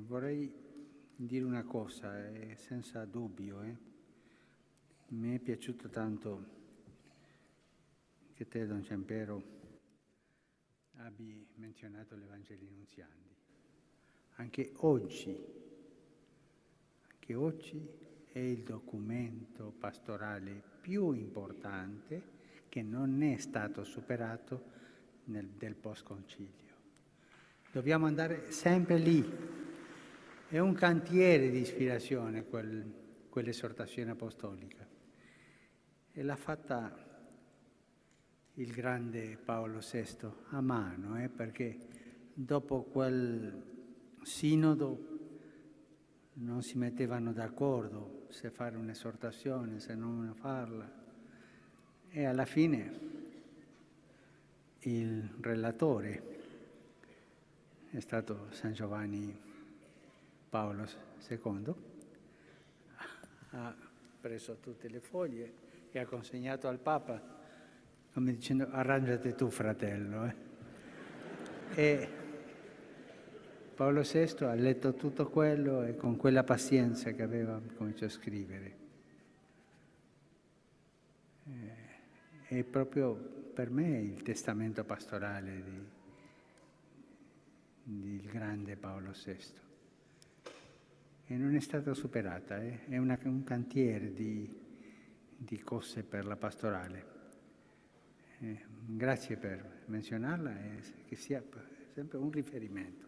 Vorrei dire una cosa, senza dubbio. Mi è piaciuto tanto che te, Don Giampiero, abbia menzionato l'Evangelii Nunziandi. Anche oggi è il documento pastorale più importante che non è stato superato del post-concilio. Dobbiamo andare sempre lì. È un cantiere di ispirazione quell'esortazione apostolica. E l'ha fatta il grande Paolo VI a mano, perché dopo quel sinodo non si mettevano d'accordo se fare un'esortazione, se non farla. E alla fine il relatore è stato San Giovanni Paolo II, ha preso tutte le foglie e ha consegnato al Papa, come dicendo: arrangiati tu, fratello. E Paolo VI ha letto tutto quello e con quella pazienza che aveva cominciato a scrivere. È proprio per me il testamento pastorale del grande Paolo VI. E non è stata superata, è un cantiere di cose per la pastorale. Grazie per menzionarla e che sia sempre un riferimento.